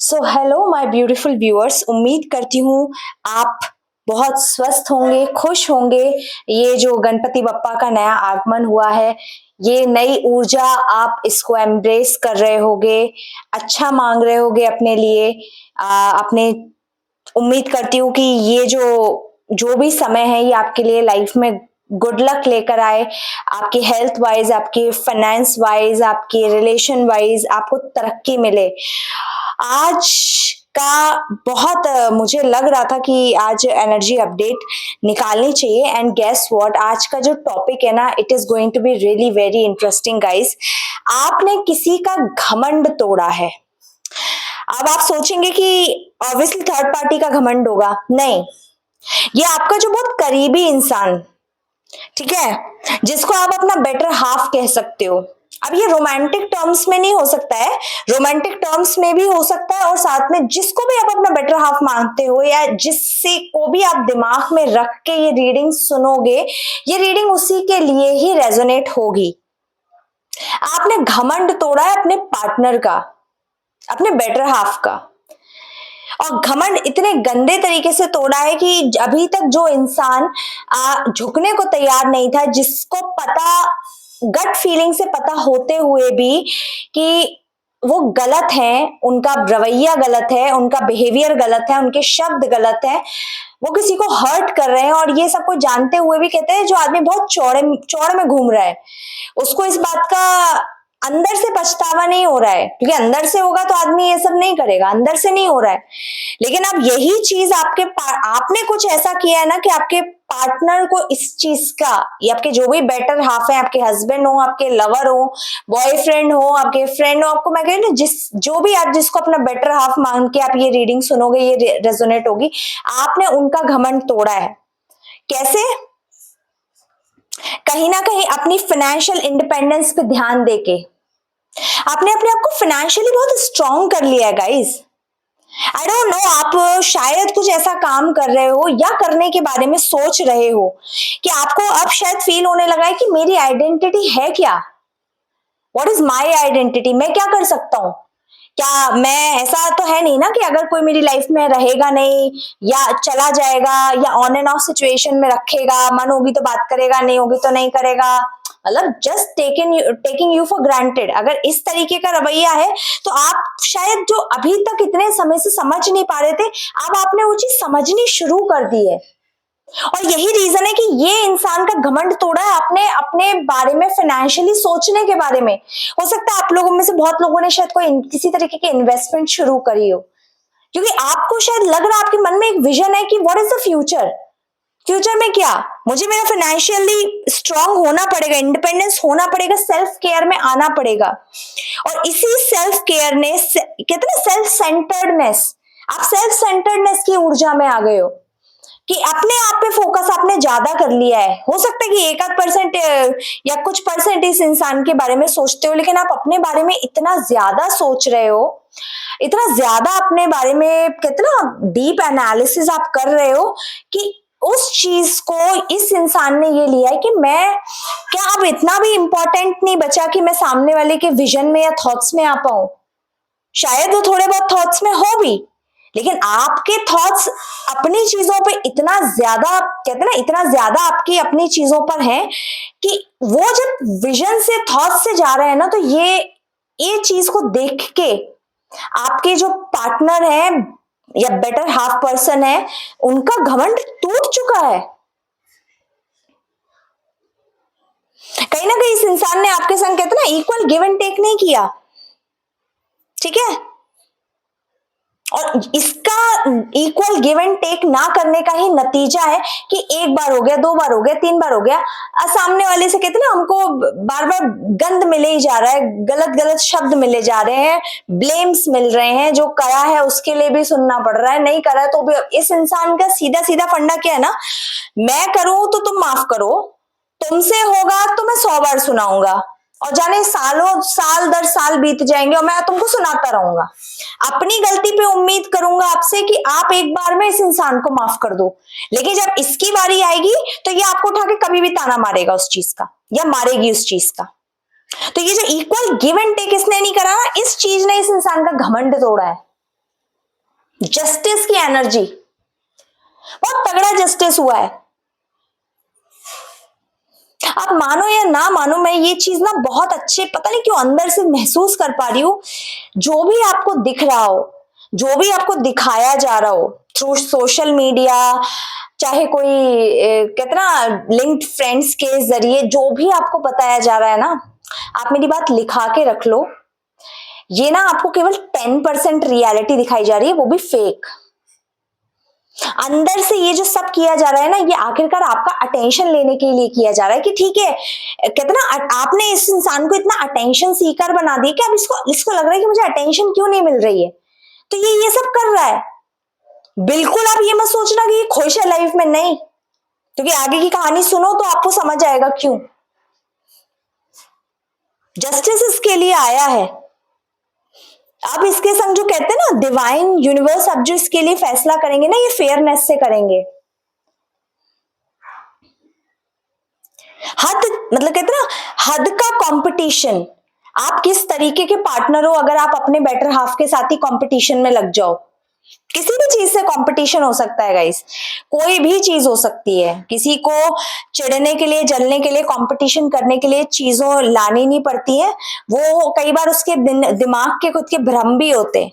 So hello my beautiful viewers, उम्मीद करती हूँ आप बहुत स्वस्थ होंगे, खुश होंगे। ये जो गणपति बप्पा का नया आगमन हुआ है, ये नई ऊर्जा, आप इसको एम्ब्रेस कर रहे होगे, अच्छा मांग रहे होगे अपने लिए। अपने उम्मीद करती हूँ कि ये जो जो भी समय है ये आपके लिए लाइफ में गुड लक लेकर आए। आपकी हेल्थ वाइज, आपकी फाइनेंस वाइज, आपकी रिलेशन वाइज आपको तरक्की मिले। आज का बहुत मुझे लग रहा था कि आज एनर्जी अपडेट निकालनी चाहिए। एंड गेस व्हाट, आज का जो टॉपिक है ना, it is going to be really very interesting guys. आपने किसी का घमंड तोड़ा है। अब आप सोचेंगे कि ऑब्वियसली थर्ड पार्टी का घमंड होगा। नहीं, ये आपका जो बहुत करीबी इंसान, ठीक है, जिसको आप अपना बेटर हाफ कह सकते हो। अब ये रोमांटिक टर्म्स में नहीं हो सकता है, रोमांटिक टर्म्स में भी हो सकता है, और साथ में जिसको भी आप अपना बेटर हाफ मानते हो या जिससे को भी आप दिमाग में रख के ये रीडिंग सुनोगे, ये रीडिंग उसी के लिए ही रेजोनेट होगी। आपने घमंड तोड़ा है अपने पार्टनर का, अपने बेटर हाफ का, और घमंड इतने गंदे तरीके से तोड़ा है कि अभी तक जो इंसान झुकने को तैयार नहीं था, जिसको पता, गट फीलिंग से पता होते हुए भी कि वो गलत है, उनका रवैया गलत है, उनका बिहेवियर गलत है, उनके शब्द गलत है, वो किसी को हर्ट कर रहे हैं, और ये सब कुछ जानते हुए भी कहते हैं जो आदमी बहुत चौड़े चौड़ में घूम रहा है, उसको इस बात का अंदर से पछतावा नहीं हो रहा है, क्योंकि अंदर से होगा तो आदमी ये सब नहीं करेगा, अंदर से नहीं हो रहा है। लेकिन अब यही चीज आपने कुछ ऐसा किया है ना कि आपके पार्टनर को इस चीज का, या आपके जो भी बेटर हाफ है, आपके हस्बैंड हो, आपके लवर हो, बॉयफ्रेंड हो, आपके फ्रेंड हो, आपको मैं कह रही हूँ जिस जो भी आप जिसको अपना बेटर हाफ मान के आप ये रीडिंग सुनोगे, ये रेजोनेट होगी। आपने उनका घमंड तोड़ा है। कैसे? कहीं ना कहीं अपनी फाइनेंशियल इंडिपेंडेंस पे ध्यान देके आपने अपने आप को फाइनेंशियली बहुत स्ट्रांग कर लिया है गाइस। आई डोंट नो, आप शायद कुछ ऐसा काम कर रहे हो या करने के बारे में सोच रहे हो कि आपको अब शायद फील होने लगा है कि मेरी आइडेंटिटी है क्या, व्हाट इज माई आइडेंटिटी, मैं क्या कर सकता हूँ। क्या मैं, ऐसा तो है नहीं ना कि अगर कोई मेरी लाइफ में रहेगा नहीं या चला जाएगा या ऑन एंड ऑफ सिचुएशन में रखेगा, मन होगी तो बात करेगा, नहीं होगी तो नहीं करेगा, मतलब just taking you for granted. अगर इस तरीके का रवैया है तो आप शायद जो अभी तक इतने समय से समझ नहीं पा रहे थे, अब आपने वो चीज समझनी शुरू कर दी है। और यही रीजन है कि ये इंसान का घमंड तोड़ा है आपने अपने बारे में, फाइनेंशियली सोचने के बारे में। हो सकता है आप लोगों में से बहुत लोगों ने शायद कोई किसी तरीके की इन्वेस्टमेंट शुरू करी हो, क्योंकि आपको शायद लग रहा है, आपके मन में एक विजन है कि what is the future, future में क्या, मुझे मेरा फाइनेंशियली स्ट्रांग होना पड़ेगा, इंडिपेंडेंस होना पड़ेगा, सेल्फ केयर में आना पड़ेगा। और इसी सेल्फ केयर ने, कहते ना सेल्फ सेंटर्डनेस, आप सेल्फ सेंटर्डनेस की ऊर्जा में आ गए हो कि अपने आप पे फोकस आपने ज्यादा कर लिया है। हो सकता है कि 1-8% या कुछ परसेंट इस इंसान के बारे में सोचते हो, लेकिन आप अपने बारे में इतना ज्यादा सोच रहे हो, इतना ज्यादा अपने बारे में कितना डीप एनालिसिस आप कर रहे हो कि उस चीज को इस इंसान ने ये लिया है कि मैं क्या अब इतना भी इंपॉर्टेंट नहीं बचा कि मैं सामने वाले के विजन में या थॉट्स में आ पाऊं। शायद वो थोड़े बहुत थॉट्स में हो भी, लेकिन आपके थॉट्स अपनी चीजों पे इतना ज्यादा, कहते ना इतना ज्यादा आपकी अपनी चीजों पर हैं कि वो जब विजन से, थॉट्स से जा रहे हैं ना, तो ये चीज को देख के आपके जो पार्टनर है या बेटर हाफ पर्सन है, उनका घमंड टूट चुका है। कहीं ना कहीं इस इंसान ने आपके संग, कहते ना, इक्वल गिव एंड टेक नहीं किया, ठीक है। और इसका इक्वल गिव एंड टेक ना करने का ही नतीजा है कि एक बार हो गया, 2 बार हो गया, 3 बार हो गया, सामने वाले से, कहते ना, हमको बार बार गंद मिले ही जा रहा है, गलत गलत शब्द मिले जा रहे हैं, ब्लेम्स मिल रहे हैं, जो करा है उसके लिए भी सुनना पड़ रहा है, नहीं करा है तो भी। इस इंसान का सीधा सीधा फंडा क्या है ना, मैं करूं तो तुम माफ करो, तुमसे होगा तो मैं 100 बार सुनाऊंगा, और जाने सालों साल दर साल बीत जाएंगे और मैं तुमको सुनाता रहूंगा। अपनी गलती पे उम्मीद करूंगा आपसे कि आप एक बार में इस इंसान को माफ कर दो, लेकिन जब इसकी बारी आएगी तो ये आपको उठा के कभी भी ताना मारेगा उस चीज का, या मारेगी उस चीज का। तो ये जो इक्वल गिव एंड टेक इसने नहीं करा ना, इस चीज ने इस इंसान का घमंड तोड़ा है। जस्टिस की एनर्जी, बहुत तगड़ा जस्टिस हुआ है। आप मानो या ना मानो, मैं ये चीज ना बहुत अच्छे, पता नहीं क्यों अंदर से महसूस कर पा रही हूं। जो भी आपको दिख रहा हो, जो भी आपको दिखाया जा रहा हो थ्रू सोशल मीडिया, चाहे कोई कहते ना लिंक्ड फ्रेंड्स के जरिए, जो भी आपको बताया जा रहा है ना, आप मेरी बात लिखा के रख लो। ये ना आपको केवल 10% रियलिटी दिखाई जा रही है, वो भी फेक। अंदर से ये जो सब किया जा रहा है ना, ये आखिरकार आपका अटेंशन लेने के लिए किया जा रहा है कि ठीक है, कहते ना आपने इस इंसान को इतना अटेंशन सीकर बना दिया कि अब इसको इसको लग रहा है कि मुझे अटेंशन क्यों नहीं मिल रही है, तो ये सब कर रहा है। बिल्कुल आप ये मत सोचना कि ये खुश है लाइफ में, नहीं, क्योंकि आगे की कहानी सुनो तो आपको समझ आएगा क्यों। जस्टिस इसके लिए आया है। अब इसके संग जो कहते हैं ना डिवाइन यूनिवर्स, अब जो इसके लिए फैसला करेंगे ना, ये फेयरनेस से करेंगे। हद, मतलब कहते ना हद का कंपटीशन। आप किस तरीके के पार्टनर हो, अगर आप अपने बेटर हाफ के साथ ही कंपटीशन में लग जाओ, किसी भी चीज से कंपटीशन हो सकता है गाइस, कोई भी चीज हो सकती है। किसी को चिढ़ने के लिए, जलने के लिए, कंपटीशन करने के लिए चीजों लानी नहीं पड़ती है, वो कई बार उसके दिमाग के खुद के भ्रम भी होते हैं।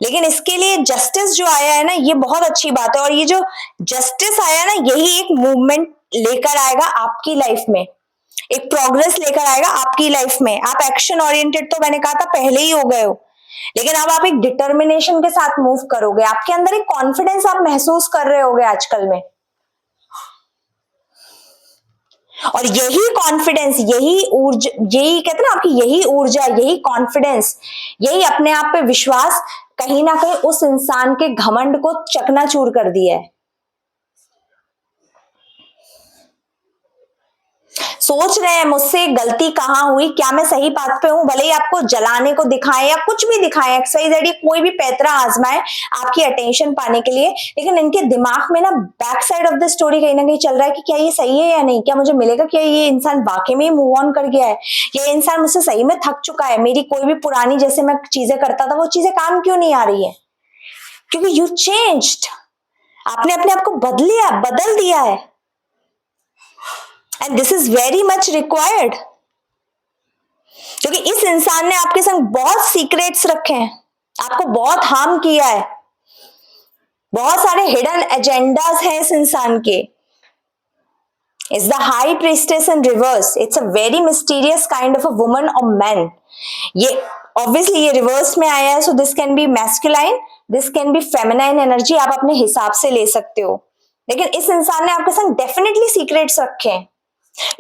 लेकिन इसके लिए जस्टिस जो आया है ना, ये बहुत अच्छी बात है। और ये जो जस्टिस आया है ना, यही एक मूवमेंट लेकर आएगा आपकी लाइफ में, एक प्रोग्रेस लेकर आएगा आपकी लाइफ में। आप एक्शन ओरिएंटेड तो मैंने कहा था पहले ही हो गए हो, लेकिन अब आप एक डिटर्मिनेशन के साथ मूव करोगे। आपके अंदर एक कॉन्फिडेंस आप महसूस कर रहे होगे आजकल में, और यही कॉन्फिडेंस, यही ऊर्जा, यही कहते ना आपकी यही ऊर्जा, यही कॉन्फिडेंस, यही अपने आप पे विश्वास कहीं ना कहीं उस इंसान के घमंड को चकनाचूर कर दिया है। सोच रहे हैं मुझसे गलती कहां हुई, क्या मैं सही बात पे हूं, भले ही आपको जलाने को दिखाएं या कुछ भी दिखाएं, एक्सवाइजेड कोई भी पैतरा आजमाए आपकी अटेंशन पाने के लिए, लेकिन इनके दिमाग में ना back side of the story कहीं ना कहीं चल रहा है कि क्या ये सही है या नहीं, क्या मुझे मिलेगा, क्या ये इंसान वाकई में मूव ऑन कर गया है, ये इंसान मुझसे सही में थक चुका है, मेरी कोई भी पुरानी जैसे मैं चीजें करता था वो चीजें काम क्यों नहीं आ रही है, क्योंकि यू चेंज्ड, आपने अपने आप को बदल दिया है। And this is very much required, क्योंकि इस इंसान ने आपके संग बहुत सीक्रेट्स रखे हैं, आपको बहुत हार्म किया है, बहुत सारे हिडन एजेंडास हैं इस इंसान के। Is the high priestess in reverse, it's a very mysterious kind of a woman और मैन। ये ऑब्वियसली ये रिवर्स में आया है, so this can be masculine, this can be feminine energy, आप अपने हिसाब से ले सकते हो। लेकिन इस इंसान ने आपके संग डेफिनेटली सीक्रेट्स रखे हैं।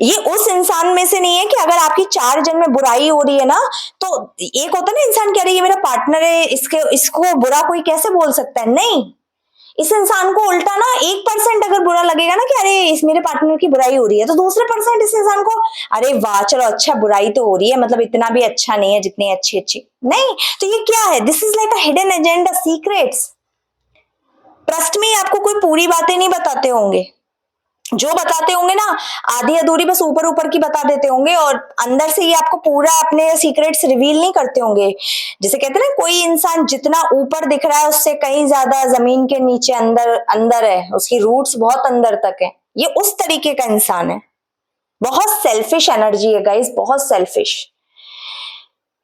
ये उस इंसान में से नहीं है कि अगर आपकी 4 जन में बुराई हो रही है ना, तो एक होता है ना इंसान कह रही है ये मेरा पार्टनर है, इसको बुरा कोई कैसे बोल सकता है, नहीं, इस इंसान को उल्टा ना 1% अगर बुरा लगेगा ना कि अरे इस मेरे पार्टनर की बुराई हो रही है, तो दूसरे परसेंट इस इंसान को अरे वाह चलो अच्छा बुराई तो हो रही है, मतलब इतना भी अच्छा नहीं है जितनी अच्छी अच्छी नहीं। तो ये क्या है, this is like a hidden agenda, secrets. Trust में आपको कोई पूरी बातें नहीं बताते होंगे, जो बताते होंगे ना आधी अधूरी बस ऊपर ऊपर की बता देते होंगे, और अंदर से ये आपको पूरा अपने सीक्रेट्स रिवील नहीं करते होंगे। जैसे कहते हैं ना कोई इंसान जितना ऊपर दिख रहा है उससे कहीं ज्यादा जमीन के नीचे अंदर अंदर है, उसकी रूट्स बहुत अंदर तक है, ये उस तरीके का इंसान है। बहुत सेल्फिश एनर्जी है गाइस, बहुत सेल्फिश।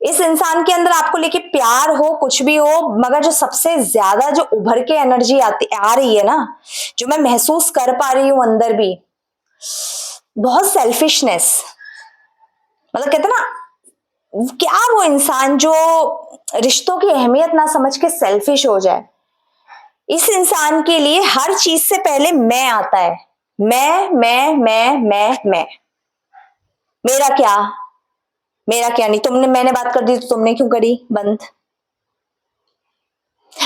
इस इंसान के अंदर आपको लेके प्यार हो कुछ भी हो, मगर जो सबसे ज्यादा जो उभर के एनर्जी आ रही है ना, जो मैं महसूस कर पा रही हूं अंदर भी, बहुत सेल्फिशनेस। मतलब कहते ना क्या वो इंसान जो रिश्तों की अहमियत ना समझ के सेल्फिश हो जाए। इस इंसान के लिए हर चीज से पहले मैं आता है, मैं, मेरा क्या, मेरा क्या नहीं, मैंने बात कर दी तो तुमने क्यों करी बंद,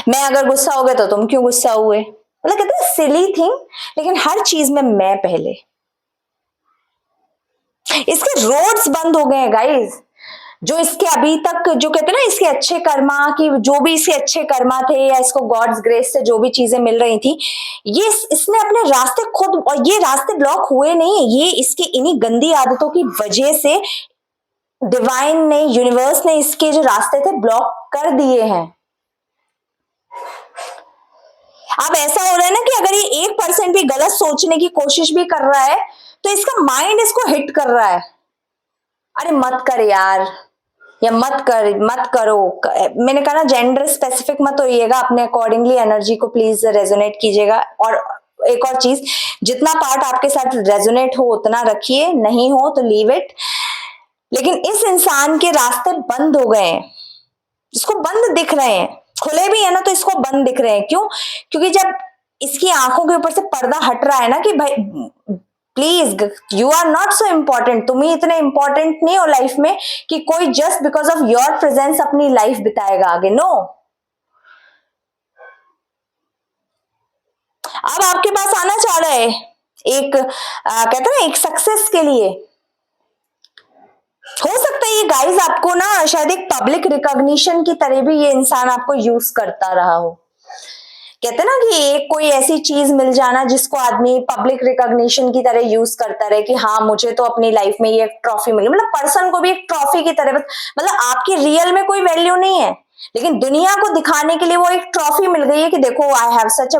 मैं अगर गुस्सा हो गया तो तुम क्यों गुस्सा हुए, मतलब कहते हैं सिली थिंग, लेकिन हर चीज में मैं पहले। इसके रोड्स बंद हो गए हैं गाइस, जो इसके अभी तक जो कहते हैं ना इसके अच्छे कर्मा की, जो भी इसके अच्छे कर्मा थे या इसको गॉड्स ग्रेस से जो भी चीजें मिल रही थी, ये इसने अपने रास्ते खुद, और ये रास्ते ब्लॉक हुए नहीं, ये इसकी इन्हीं गंदी आदतों की वजह से डिवाइन ने, यूनिवर्स ने इसके जो रास्ते थे ब्लॉक कर दिए हैं। अब ऐसा हो रहा है ना कि अगर ये 1% भी गलत सोचने की कोशिश भी कर रहा है तो इसका माइंड इसको हिट कर रहा है, अरे मत कर यार, या मत कर, मत करो। मैंने कहा ना, जेंडर स्पेसिफिक मत होइएगा, अपने अकॉर्डिंगली एनर्जी को प्लीज रेजोनेट कीजिएगा। और एक और चीज, जितना पार्ट आपके साथ रेजोनेट हो उतना रखिए, नहीं हो तो लीव इट। लेकिन इस इंसान के रास्ते बंद हो गए हैं, इसको बंद दिख रहे हैं, खुले भी है ना तो इसको बंद दिख रहे हैं। क्यों? क्योंकि जब इसकी आंखों के ऊपर से पर्दा हट रहा है ना कि भाई please you are not so important, तुम ही इतने इंपॉर्टेंट नहीं हो लाइफ में कि कोई just because of your presence अपनी लाइफ बिताएगा आगे। नो, अब आपके पास आना चाह रहा है एक कहते हैं ना एक सक्सेस के लिए। हो सकता है ये गाइस आपको ना शायद एक पब्लिक रिकॉग्निशन की तरह भी ये इंसान आपको यूज करता रहा हो। कहते हैं ना कि एक कोई ऐसी चीज मिल जाना जिसको आदमी पब्लिक रिकॉग्निशन की तरह यूज करता रहे कि हाँ मुझे तो अपनी लाइफ में ये ट्रॉफी मिली, मतलब पर्सन को भी एक ट्रॉफी की तरह, मतलब आपकी रियल में कोई वैल्यू नहीं है लेकिन दुनिया को दिखाने के लिए वो एक ट्रॉफी मिल गई है कि देखो I have such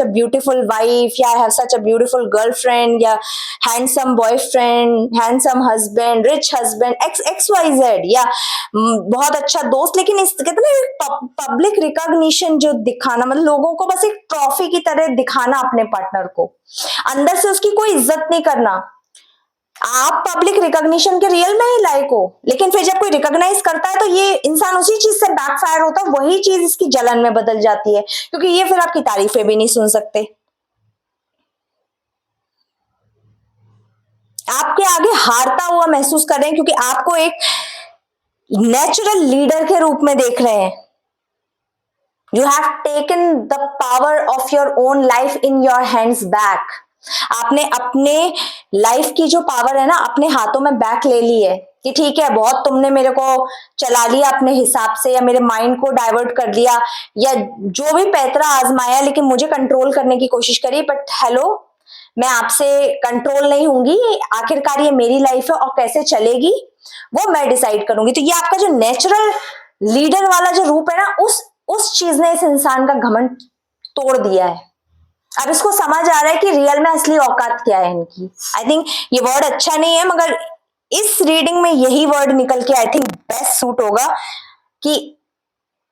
a beautiful wife, या I have such a beautiful girlfriend, या handsome boyfriend, handsome husband, rich husband, X X Y Z, या बहुत अच्छा दोस्त। लेकिन इस कहते ना पब्लिक रिकॉग्निशन जो दिखाना, मतलब लोगों को बस एक ट्रॉफी की तरह दिखाना अपने पार्टनर को, अंदर से उसकी कोई इज्जत नहीं करना। आप पब्लिक रिकॉग्निशन के रियल में ही लायक हो, लेकिन फिर जब कोई रिकॉग्नाइज करता है तो ये इंसान उसी चीज से बैकफायर होता है, वही चीज इसकी जलन में बदल जाती है, क्योंकि ये फिर आपकी तारीफें भी नहीं सुन सकते, आपके आगे हारता हुआ महसूस कर रहे हैं, क्योंकि आपको एक नेचुरल लीडर के रूप में देख रहे हैं। You have taken the power of your own life in your hands back. आपने अपने लाइफ की जो पावर है ना अपने हाथों में बैक ले ली है कि ठीक है बहुत तुमने मेरे को चला लिया अपने हिसाब से, या मेरे माइंड को डाइवर्ट कर दिया, या जो भी पैतरा आजमाया, लेकिन मुझे कंट्रोल करने की कोशिश करी। बट हेलो, मैं आपसे कंट्रोल नहीं होंगी, आखिरकार ये मेरी लाइफ है और कैसे चलेगी वो मैं डिसाइड करूंगी। तो ये आपका जो नेचुरल लीडर वाला जो रूप है ना, उस चीज ने इस इंसान का घमंड तोड़ दिया है। अब इसको समझ आ रहा है कि रियल में असली औकात क्या है इनकी। आई थिंक ये वर्ड अच्छा नहीं है, मगर इस रीडिंग में यही वर्ड निकल के आई थिंक बेस्ट सूट होगा कि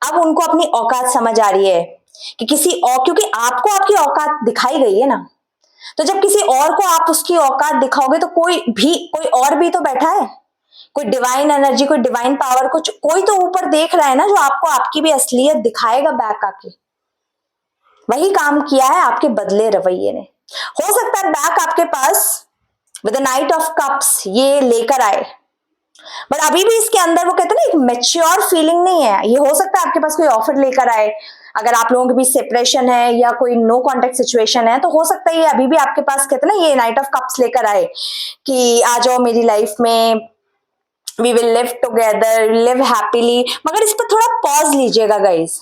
अब उनको अपनी औकात समझ आ रही है कि किसी और, क्योंकि आपको आपकी औकात दिखाई गई है ना, तो जब किसी और को आप उसकी औकात दिखाओगे तो कोई और भी तो बैठा है, कोई डिवाइन एनर्जी, कोई डिवाइन पावर, कुछ कोई तो ऊपर देख रहा है ना, जो आपको आपकी भी असलियत दिखाएगा बैक आके। वही काम किया है आपके बदले रवैये ने। हो सकता है बैक आपके पास विद नाइट ऑफ कप्स ये लेकर आए, बट अभी भी इसके अंदर वो कहते हैं ना एक मेच्योर फीलिंग नहीं है। ये हो सकता है आपके पास कोई ऑफर लेकर आए, अगर आप लोगों के बीच सेपरेशन है या कोई नो कॉन्टेक्ट सिचुएशन है तो हो सकता है ये अभी भी आपके पास कहते हैं ना ये नाइट ऑफ कप्स लेकर आए कि आ जाओ मेरी लाइफ में, we will live together, live happily. मगर इस पर थोड़ा पॉज लीजिएगा गाइस।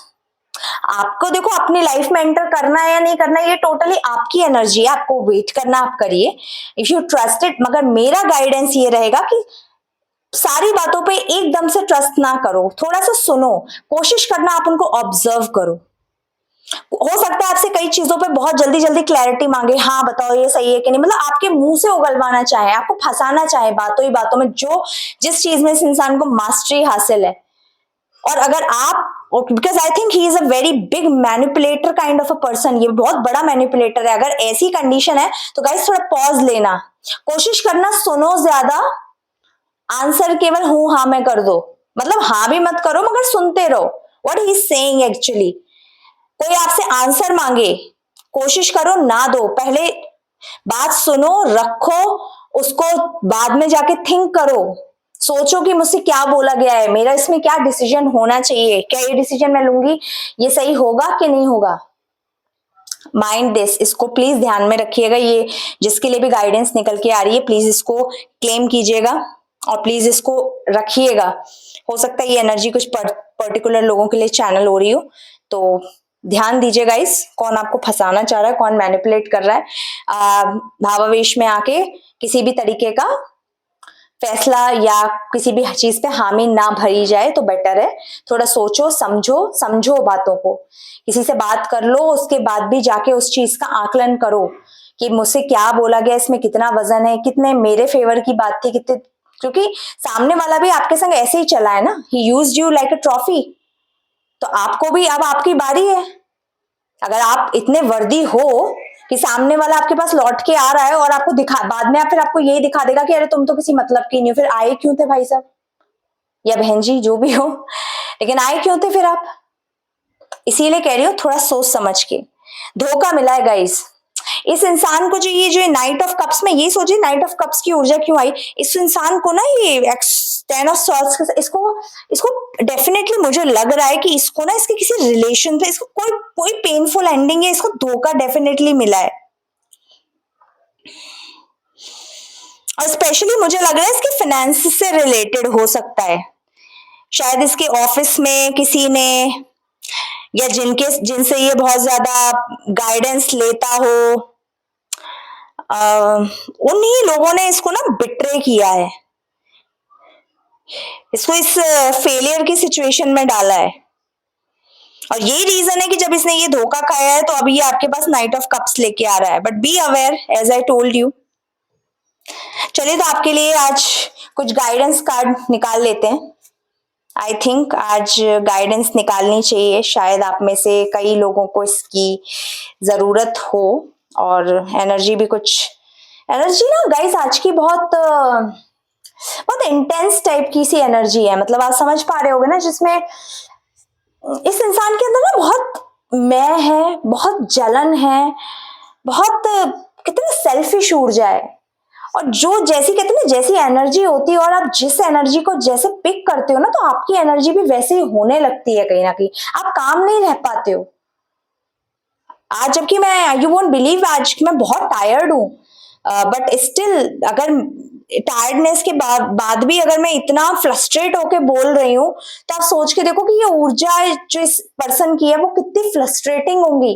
आपको देखो अपनी लाइफ में एंटर करना है या नहीं करना है ये टोटली आपकी एनर्जी है, आपको वेट करना आप करिए इफ यू ट्रस्टेड। मगर मेरा गाइडेंस ये रहेगा कि सारी बातों पे एकदम से ट्रस्ट ना करो, थोड़ा सा सुनो, कोशिश करना आप उनको ऑब्जर्व करो। हो सकता है आपसे कई चीजों पे बहुत जल्दी जल्दी क्लैरिटी मांगे, हाँ बताओ ये सही है कि नहीं, मतलब आपके मुंह से उगलवाना चाहे, आपको फंसाना चाहे बातों ही बातों में, जो जिस चीज में इस इंसान को मास्टरी हासिल है। और अगर आप, because I think he is a very big manipulator kind of a person, ये बहुत बड़ा मैनिपुलेटर है। अगर ऐसी कंडीशन है तो गाइस थोड़ा पॉज लेना, कोशिश करना सुनो ज्यादा, आंसर केवल हूं हाँ मैं कर दो, मतलब हाँ भी मत करो मगर सुनते रहो what he is saying actually. कोई आपसे आंसर मांगे, कोशिश करो ना दो, पहले बात सुनो, रखो उसको, बाद में जाके थिंक करो, सोचो कि मुझसे क्या बोला गया है, मेरा इसमें क्या डिसीजन होना चाहिए, क्या ये डिसीजन मैं लूंगी ये सही होगा कि नहीं होगा। माइंड दिस, इसको प्लीज ध्यान में रखिएगा। ये जिसके लिए भी गाइडेंस निकल के आ रही है प्लीज इसको क्लेम कीजिएगा और प्लीज इसको रखिएगा। हो सकता है ये एनर्जी कुछ पर्टिकुलर लोगों के लिए चैनल हो रही हो, तो ध्यान दीजिएगा इस कौन आपको फंसाना चाह रहा है, कौन मैनिपुलेट कर रहा है, भावावेश में आके किसी भी तरीके का फैसला या किसी भी चीज पे हामी ना भरी जाए तो बेटर है। थोड़ा सोचो, समझो बातों को, किसी से बात कर लो, उसके बाद भी जाके उस चीज का आकलन करो कि मुझसे क्या बोला गया, इसमें कितना वजन है, कितने मेरे फेवर की बात थी, कितने, क्योंकि सामने वाला भी आपके संग ऐसे ही चला है ना, ही used you like a trophy. तो आपको भी अब आपकी बारी है। अगर आप इतने वर्दी हो कि सामने वाला आपके पास लौट के आ रहा है और आपको दिखा, बाद में फिर आपको यही दिखा देगा कि अरे तुम तो किसी मतलब की नहीं हो, फिर आए क्यों थे भाई साहब या बहन जी, जो भी हो, लेकिन आए क्यों थे फिर आप? इसीलिए कह रही हूँ थोड़ा सोच समझ के। धोखा मिला है गाइस इस इंसान को, जो ये नाइट ऑफ कप्स में, ये सोचिए नाइट ऑफ कप्स की ऊर्जा क्यों आई इस इंसान को ना, ये टेन ऑफ सॉर्ड्स के, इसको डेफिनेटली मुझे लग रहा है कि इसको ना इसके किसी रिलेशन पे इसको कोई पेनफुल एंडिंग है, इसको धोखा डेफिनेटली मिला है। और स्पेशली मुझे लग रहा है इसके फाइनेंस से रिलेटेड हो सकता है। शायद इसके ऑफिस में किसी ने, या जिनसे ये बहुत ज्यादा गाइडेंस लेता हो, उन्हीं लोगों ने इसको ना बिट्रे किया है, इसको इस फेलियर की सिचुएशन में डाला है। और यही रीजन है कि जब इसने ये धोखा खाया है तो अभी ये आपके पास नाइट ऑफ कप्स लेके आ रहा है। But be aware, as I told you. चलिए, तो आपके लिए आज कुछ गाइडेंस कार्ड निकाल लेते हैं। आई थिंक आज गाइडेंस निकालनी चाहिए, शायद आप में से कई लोगों को इसकी जरूरत हो। और एनर्जी भी कुछ, एनर्जी ना गाइस आज की बहुत इंटेंस टाइप की सी एनर्जी है, मतलब आप समझ पा रहे होगे ना, जिसमें इस इंसान के अंदर ना बहुत मैं है, बहुत जलन है, बहुत कितनी सेल्फिश ऊर्जा है। और जो जैसी कहते हैं ना, जैसी एनर्जी होती है और आप जिस एनर्जी को जैसे पिक करते हो ना, तो आपकी एनर्जी भी वैसे ही होने लगती है कहीं ना कहीं, आप काम नहीं रह पाते हो। आज जबकि मैं, यू वोंट बिलीव, आज मैं बहुत टायर्ड हूं, बट स्टिल अगर टायर्डनेस के बाद भी अगर मैं इतना फ्रस्ट्रेट होके बोल रही हूँ, तो आप सोच के देखो कि ये ऊर्जा जो इस पर्सन की है वो कितनी फ्रस्ट्रेटिंग होंगी।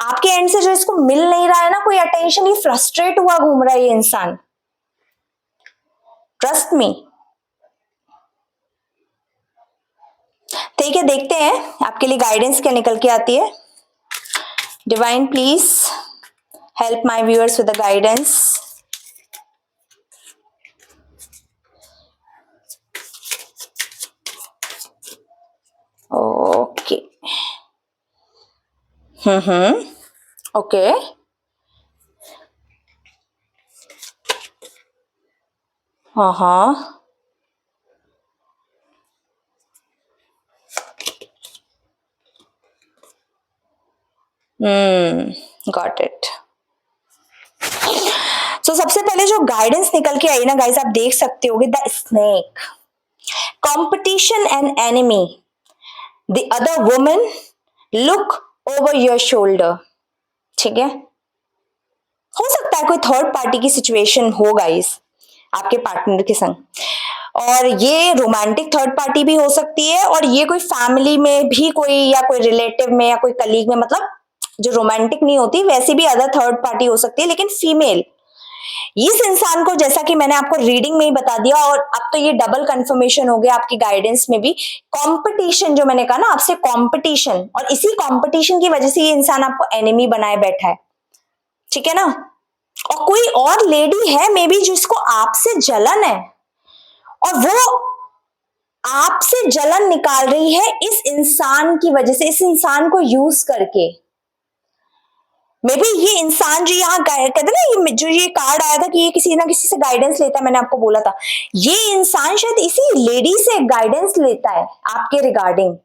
आपके एंड से जो इसको मिल नहीं रहा है ना कोई अटेंशन, ये फ्रस्ट्रेट हुआ घूम रहा है ये इंसान, ट्रस्ट मी। ठीक है, देखते हैं आपके लिए गाइडेंस क्या निकल के आती है। Divine please help my viewers with the guidance. Okay, okay, हाँ, गॉट इट। सो सबसे पहले जो गाइडेंस निकल के आई ना गाइस, आप देख सकते होगे, the snake, competition and enemy, the other woman, look over your shoulder. ठीक है, हो सकता है कोई थर्ड पार्टी की सिचुएशन हो गाइस आपके पार्टनर के संग, और ये रोमांटिक थर्ड पार्टी भी हो सकती है, और ये कोई फैमिली में भी कोई, या कोई रिलेटिव में, या कोई कलीग में, मतलब जो रोमांटिक नहीं होती वैसी भी अदर थर्ड पार्टी हो सकती है, लेकिन फीमेल। इस इंसान को, जैसा कि मैंने आपको रीडिंग में ही बता दिया, और अब तो ये डबल कंफर्मेशन हो गया आपकी गाइडेंस में भी, कंपटीशन, जो मैंने कहा ना आपसे, कंपटीशन, और इसी कंपटीशन की वजह से ये इंसान आपको एनिमी बनाए बैठा है। ठीक है ना, और कोई और लेडी है मे बी जिसको आपसे जलन है, और वो आपसे जलन निकाल रही है इस इंसान की वजह से, इस इंसान को यूज करके। मे बी ये इंसान जो यहाँ कहते ना, जो ये कार्ड आया था कि ये किसी ना किसी से गाइडेंस लेता है, मैंने आपको बोला था, ये इंसान शायद इसी लेडी से गाइडेंस लेता है आपके रिगार्डिंग,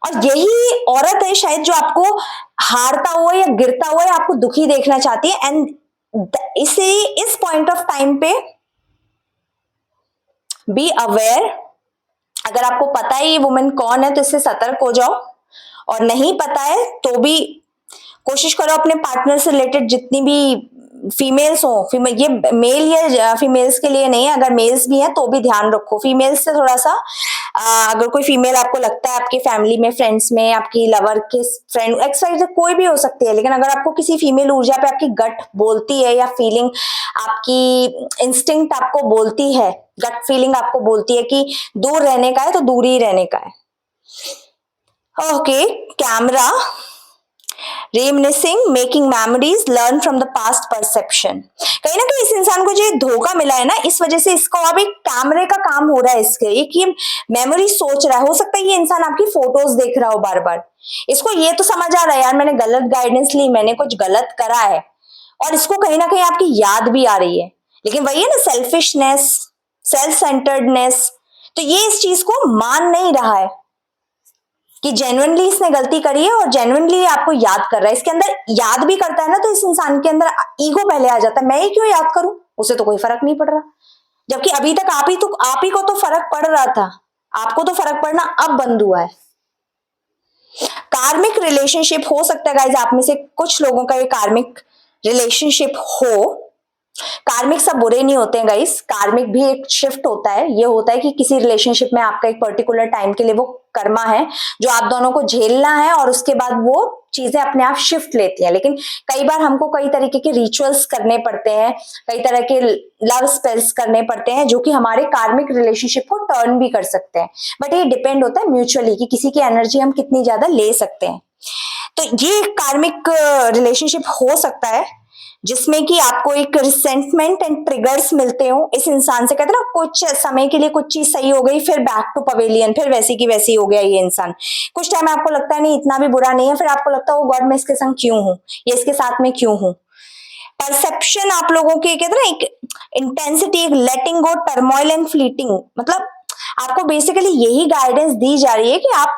और यही औरत है शायद जो आपको हारता हुआ या गिरता हुआ या आपको दुखी देखना चाहती है। एंड इसे, इस पॉइंट ऑफ टाइम पे बी अवेयर, अगर आपको पता है ये वुमेन कौन है तो इससे सतर्क हो जाओ, और नहीं पता है तो भी कोशिश करो अपने पार्टनर से रिलेटेड जितनी भी फीमेल्स हो, ये मेल या फीमेल्स के लिए नहीं है, अगर मेल्स भी हैं तो भी ध्यान रखो। फीमेल्स से थोड़ा सा अगर कोई फीमेल आपको लगता है आपकी फैमिली में, फ्रेंड्स में, आपकी लवर के फ्रेंड, एक्स कोई भी हो सकती है, लेकिन अगर आपको किसी फीमेल ऊर्जा पे आपकी गट बोलती है या फीलिंग, आपकी इंस्टिंक्ट आपको बोलती है, गट फीलिंग आपको बोलती है कि दूर रहने का है तो दूर ही रहने का है। Okay, camera, reminiscing, making memories, learn from the past perception. कहीं ना कहीं इस इंसान को जो धोखा मिला है ना, इस वजह से इसको अब एक कैमरे का काम हो रहा है इसके, एक ये मेमोरी सोच रहा है। हो सकता है ये इंसान आपकी फोटोज देख रहा हो बार बार, इसको ये तो समझ आ रहा है यार मैंने गलत गाइडेंस ली, मैंने कुछ गलत करा है, और इसको कहीं ना कहीं आपकी याद भी आ रही है, लेकिन वही है ना सेल्फिशनेस, सेल्फ सेंटर्डनेस, तो ये इस चीज को मान नहीं रहा है कि जेन्युइनली इसने गलती करी है और जेन्युइनली आपको याद कर रहा है। इसके अंदर याद भी करता है ना, तो इस इंसान के अंदर ईगो पहले आ जाता है, मैं ही क्यों याद करूं, उसे तो कोई फर्क नहीं पड़ रहा, जबकि अभी तक आप ही को तो फर्क पड़ रहा था, आपको तो फर्क पड़ना अब बंद हुआ है। कार्मिक रिलेशनशिप हो सकता है गाइज, आप में से कुछ लोगों का ये कार्मिक रिलेशनशिप हो। कार्मिक सब बुरे नहीं होते हैं गाइस, कार्मिक भी एक शिफ्ट होता है। ये होता है कि किसी रिलेशनशिप में आपका एक पर्टिकुलर टाइम के लिए वो कर्मा है जो आप दोनों को झेलना है, और उसके बाद वो चीजें अपने आप शिफ्ट लेती हैं। लेकिन कई बार हमको कई तरीके के रिचुअल्स करने पड़ते हैं, कई तरह के लव स्पेल्स करने पड़ते हैं, जो कि हमारे कार्मिक रिलेशनशिप को टर्न भी कर सकते हैं। बट ये डिपेंड होता है म्यूचुअली कि किसी की एनर्जी हम कितनी ज्यादा ले सकते हैं। तो ये कार्मिक रिलेशनशिप हो सकता है जिसमें कि आपको एक रिसेंटमेंट एंड ट्रिगर्स मिलते हो इस इंसान से। कहते ना कुछ समय के लिए कुछ चीज सही हो गई, फिर बैक टू पवेलियन, फिर वैसी की वैसी हो गया ये इंसान। कुछ टाइम आपको लगता है नहीं इतना भी बुरा नहीं है, फिर आपको लगता है वो गॉड मैं इसके संग क्यों हूं, ये इसके साथ में क्यों हूं। परसेप्शन आप लोगों के कहते ना एक इंटेंसिटी, एक लेटिंग गो, टर्मोइल एंड फ्लीटिंग, मतलब आपको बेसिकली यही गाइडेंस दी जा रही है कि आप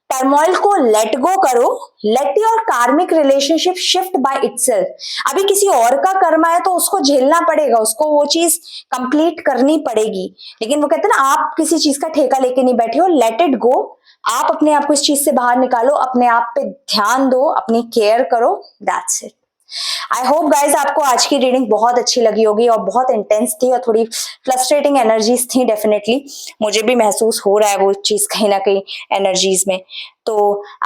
टर्मोइल को लेट गो करो, लेट योर कार्मिक रिलेशनशिप शिफ्ट बाय इटसेल्फ। अभी किसी और का कर्म है तो उसको झेलना पड़ेगा, उसको वो चीज कंप्लीट करनी पड़ेगी, लेकिन वो कहते हैं ना आप किसी चीज का ठेका लेके नहीं बैठे हो, लेट इट गो। आप अपने आप को इस चीज से बाहर निकालो, अपने आप पे ध्यान दो, अपनी केयर करो, that's it. I hope guys आपको आज की रीडिंग बहुत अच्छी लगी होगी, और बहुत इंटेंस थी और थोड़ी फ्लस्ट्रेटिंग एनर्जीज थी डेफिनेटली, मुझे भी महसूस हो रहा है वो चीज कहीं ना कहीं एनर्जीज में। तो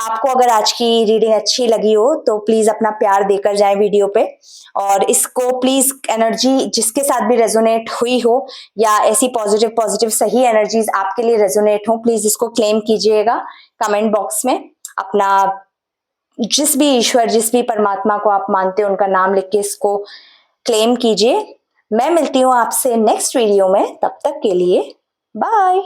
आपको अगर आज की रीडिंग अच्छी लगी हो तो प्लीज अपना प्यार देकर जाए वीडियो पे, और इसको प्लीज एनर्जी जिसके साथ भी रेजोनेट हुई हो, या ऐसी पॉजिटिव पॉजिटिव सही एनर्जीज आपके लिए रेजोनेट हो, प्लीज इसको क्लेम कीजिएगा कमेंट बॉक्स में। अपना जिस भी ईश्वर, जिस भी परमात्मा को आप मानते हो उनका नाम लिख के इसको क्लेम कीजिए। मैं मिलती हूँ आपसे नेक्स्ट वीडियो में, तब तक के लिए बाय।